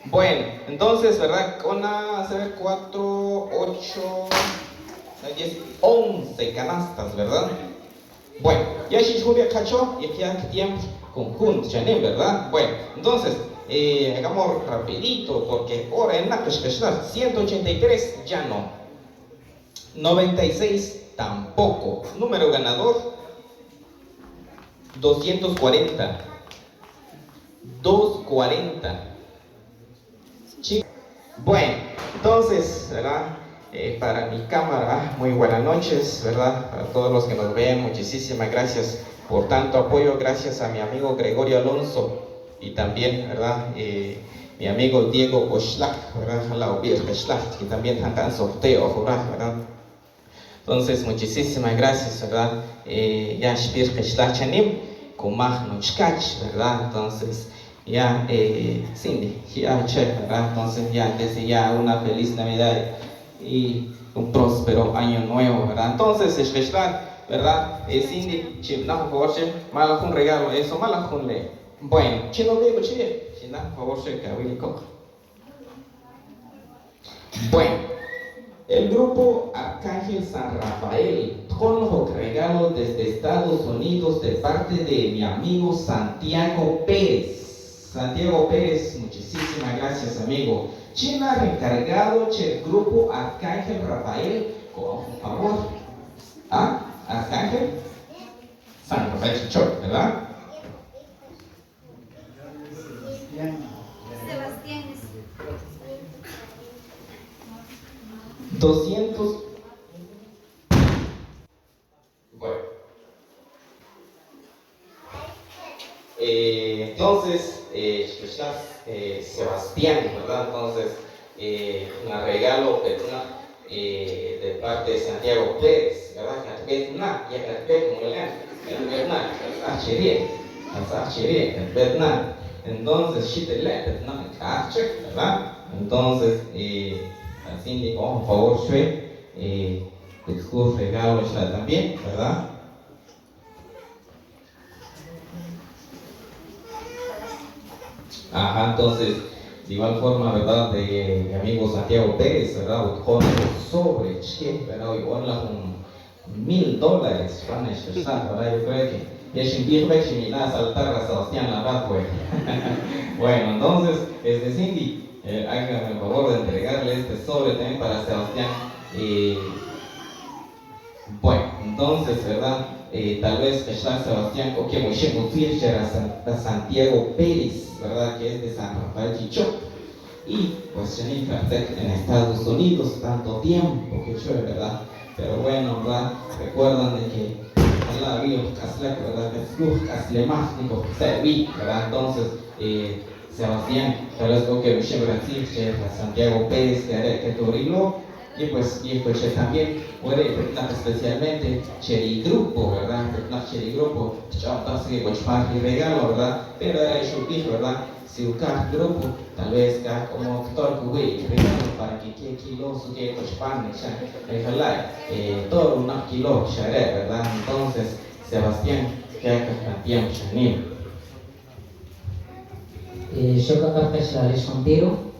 Bueno, entonces, ¿verdad? Con a hacer 4, 8, 10, 11 canastas, ¿verdad? Bueno, ya si Julia cachó, y aquí hay tiempo conjunto, ¿verdad? Bueno, entonces, hagamos rapidito, porque ahora en la que 183 ya no, 96 tampoco, número ganador 240, 240. Bueno, entonces, ¿verdad? Para mi cámara, muy buenas noches, ¿verdad? Para todos los que nos ven, muchísimas gracias por tanto apoyo, gracias a mi amigo Gregorio Alonso y también, ¿verdad? Mi amigo Diego Oxlack, ¿verdad? Que también están sorteo, ¿verdad? Entonces, muchísimas gracias, ¿verdad? Ya Shpir Chanim, Kumah Nochkach, ¿verdad? Entonces, ya, Cindy, ya, ¿verdad? Entonces, ya, desde ya una feliz Navidad y un próspero año nuevo, ¿verdad? Entonces, ¿verdad? Cindy, chino, por favor, malas un regalo, eso, malas un le. Bueno, chino, digo, chino, por favor, que bueno. El grupo Arcángel San Rafael con los regalos desde Estados Unidos de parte de mi amigo Santiago Pérez. Santiago Pérez, muchísimas gracias, amigo. China recargado del grupo Arcángel Rafael, por favor. ¿Ah? Arcángel San Rafael Chichor, ¿verdad? Sebastián. 200. Bueno. Entonces, Sebastián, ¿verdad? Entonces, un regalo de parte de Santiago Pérez, ¿verdad? Entonces, ¿verdad? Entonces, así, por favor, discurso regalo también, ¿verdad? Ajá, entonces, de igual forma, ¿verdad? De mi amigo Santiago Pérez, ¿verdad? Con sobre, ¿verdad? Igual un $1000, ¿verdad? Yo creo que es un saltar a Sebastián Labat, pues. Bueno, entonces, Cindy, hágame el favor de entregarle este sobre también para Sebastián. Bueno, entonces, ¿verdad? Tal vez Sebastián, o que a Santiago Pérez, ¿verdad? Que es de San Rafael Chichó. Y pues en Estados Unidos, tanto tiempo que yo, ¿verdad? Pero bueno, ¿verdad? Recuerdan de que la vida ¿verdad? ¿Verdad? Entonces, Sebastián, tal vez lo que Santiago Pérez, que Torilo. Y pues también puede especialmente Cherry Grupo, ¿verdad? Cherry Grupo, y regalo, ¿verdad? Pero era el ¿verdad? Si buscar grupo, tal vez como todo el regalo para que kilos que cochpan, todo un kilo, ¿verdad? Entonces, Sebastián, que tiempo, Chanil. Yo capaz que Montero.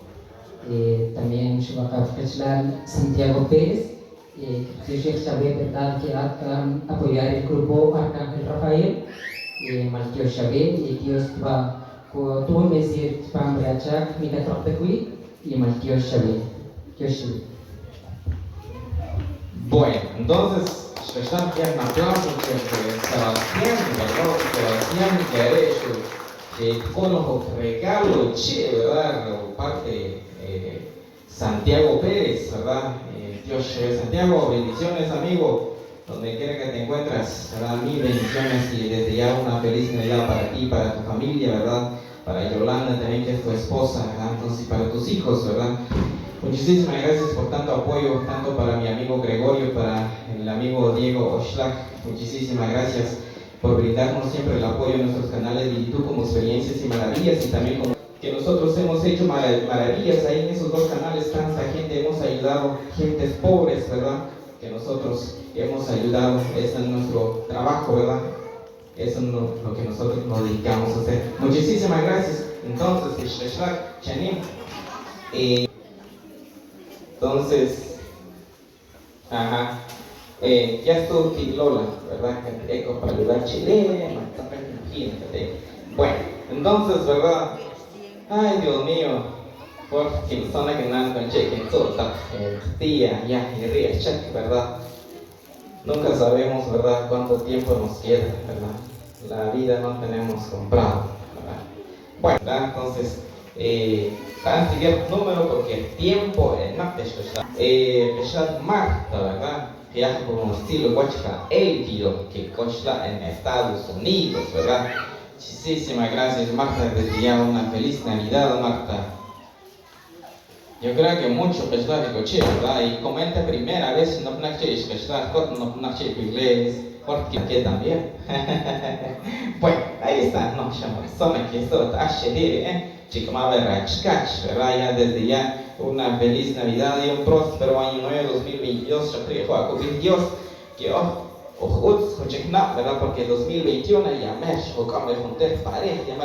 También Shubakafkachlan Santiago Pérez, que sabe verdad que apoyar el grupo Arcángel Rafael, Malkio Shabe, y Dios va con todo mesir para embriachar, mira tropecui, y Malkio Shabe. Bueno, entonces, estamos ya en aplauso que Sebastián, ¿verdad? Sebastián que ha hecho con los regalos, ¿verdad? Parte Santiago Pérez, ¿verdad? Dios, Santiago, bendiciones, amigo, donde quiera que te encuentres, ¿verdad? Mil bendiciones y desde ya una feliz Navidad para ti, para tu familia, ¿verdad? Para Yolanda también, que es tu esposa, ¿verdad? Entonces, y para tus hijos, ¿verdad? Muchísimas gracias por tanto apoyo, tanto para mi amigo Gregorio, para el amigo Diego Oxlack. Muchísimas gracias por brindarnos siempre el apoyo en nuestros canales de YouTube como Experiencias y Maravillas, y también como que nosotros hemos hecho maravillas ahí en esos dos canales. Tanta gente hemos ayudado, gentes pobres, ¿verdad? Que nosotros hemos ayudado. Ese es nuestro trabajo, ¿verdad? Eso es lo que nosotros nos dedicamos a hacer. Muchísimas gracias. Entonces, Chanim, Entonces, ajá, ya estuvo Lola, ¿verdad? Que eco para ayudar a Chile, imagínate. Bueno, entonces, ¿verdad? Ay, Dios mío, por persona que nada con cheque, todo tía, ya, y ríe, cheque, ¿verdad? Nunca sabemos, ¿verdad?, cuánto tiempo nos queda, ¿verdad? La vida no tenemos comprado, ¿verdad? Bueno, ¿verdad? Entonces, para seguir el número porque el tiempo es más pesado, Marta, ¿verdad? Que hace por un estilo guachica, Elvio, que costa en Estados Unidos, ¿verdad? Muchísimas gracias, Marta, desde ya una feliz Navidad, Marta. Yo creo que mucho pesar de coche, ¿verdad? Y comenta primera vez, no nache es pesar, no nache inglés, porque también. Bueno, ahí está, no, son que esto chico más ¿verdad? Ya desde ya una feliz Navidad y un próspero año nuevo 2022, yo creo que Dios, que ¿verdad? Porque 2021 ya me como pareja, ya me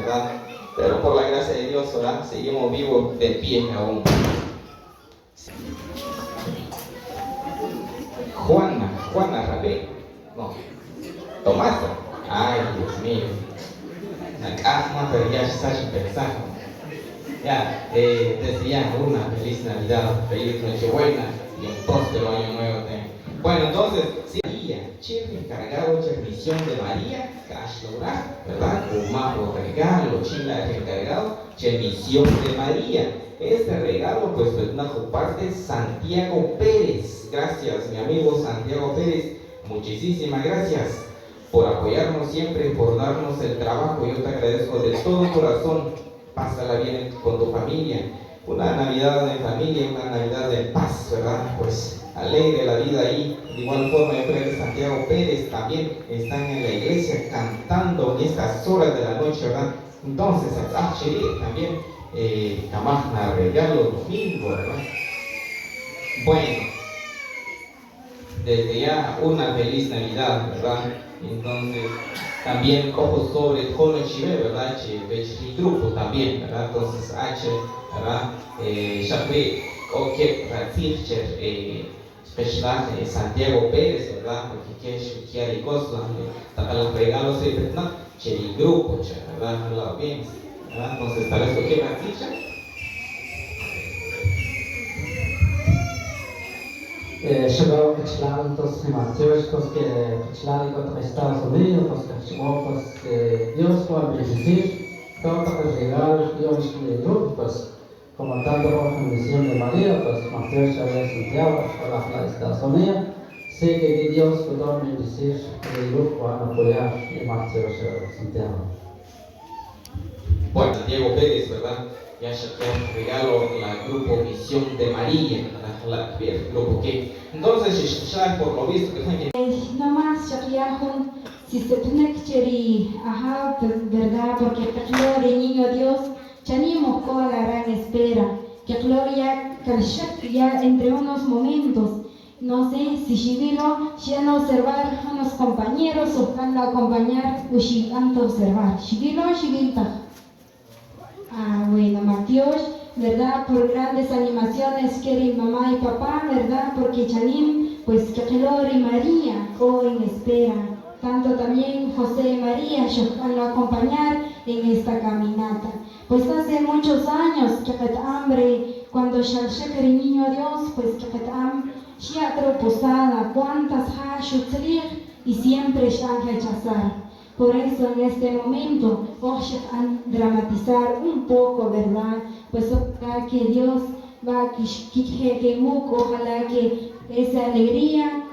¿verdad? Pero por la gracia de Dios, ¿verdad? Seguimos vivos de pie aún. Juana Rabé. No. Tomasa. Ay, Dios mío. Acá pero ya está sin pensar. Ya, desde ya una feliz Navidad, feliz Nochebuena y un próspero año nuevo. Bueno, entonces, sí, Chile encargado de misión de María, ¿verdad? Como regalo, Chile encargado de misión de María. Este regalo, pues, por parte Santiago Pérez. Gracias, mi amigo Santiago Pérez. Muchísimas gracias por apoyarnos siempre, por darnos el trabajo. Yo te agradezco de todo corazón. Pásala bien con tu familia. Una Navidad de familia, una Navidad de paz, ¿verdad? Pues alegre la vida ahí. De igual forma, yo creo que Santiago Pérez también están en la iglesia cantando en estas horas de la noche, ¿verdad? Entonces, también, Camajna regalo domingo, ¿verdad? Bueno, desde ya una feliz Navidad, ¿verdad? Entonces, también cojo sobre Cono Chive, ¿verdad? Mi grupo también, ¿verdad? Entonces, ¿verdad? Ya fue, especial Santiago Pérez, ¿verdad? Porque quiere cosas, los regalos de Vietnam, el grupo, ¿verdad? Lo bien, ¿verdad? Entonces, tal vez lo que Chegou Quetzalán, entonces Mateus, pues que Quetzalán contra Estados Unidos, pues que llegó, pues que Dios fue a bendecir todos los regalos que Dios le dio, pues como tanto bajo la misión de María, pues Mateus ya de Santiago, para los Estados Unidos, sé que Dios pudo bendecir el grupo a apoyar a Mateus Santiago. Bueno, Santiago Pérez, ¿verdad? Ya se un regalo al grupo Misión de María, el grupo que. Entonces, ya por lo visto que fue. No más, si se tiene que cheri, ajá, verdad, porque te gloria, niño Dios, chanimos con la gran espera, que gloria, ya entre unos momentos. No sé si Shivilo, ya no observar a los compañeros o van a acompañar, o si van a observar. Shivilo, Shivilta. Ah, bueno, Mateos, ¿verdad? Por grandes animaciones quiere mamá y papá, ¿verdad? Porque Chanim, pues que Gloria y María, en espera. Tanto también José y María van a acompañar en esta caminata. Pues hace muchos años que hambre, cuando el niño Dios, pues que teatro posada, cuántas y siempre han rechazar. Por eso en este momento vamos a dramatizar un poco, ¿verdad? Pues ojalá que Dios va a ojalá que esa alegría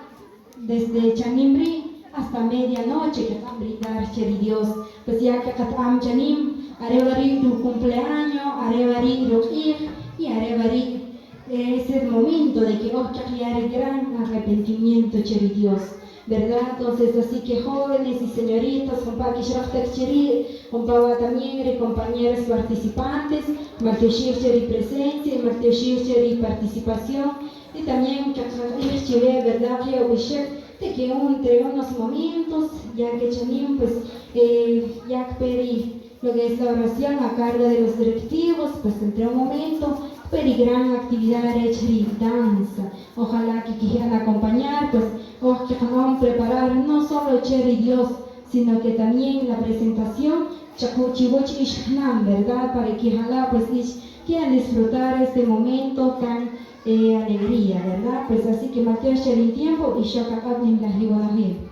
desde Chanimbri hasta medianoche que va a brindar Dios. Pues ya que Katam Chanim, haré tu cumpleaños, haré y haré es el momento de que vamos a crear el gran arrepentimiento, Dios. ¿Verdad? Entonces, así que jóvenes y señoritas, también compañeros participantes, y presencia, y participación, y también ¿verdad? De que entre unos momentos, ya que Chanim, pues, ya peri lo que es la oración a cargo de los directivos, pues entre un momento, pero gran actividad de danza. Ojalá que quieran acompañar, pues, o que van a preparar no solo Cherry Dios, sino que también la presentación, Chacuchibochi Ishnan, ¿verdad? Para que ojalá pues quieran disfrutar este momento tan alegría, ¿verdad? Pues así que Mateo Cherry tiempo y yo acá en la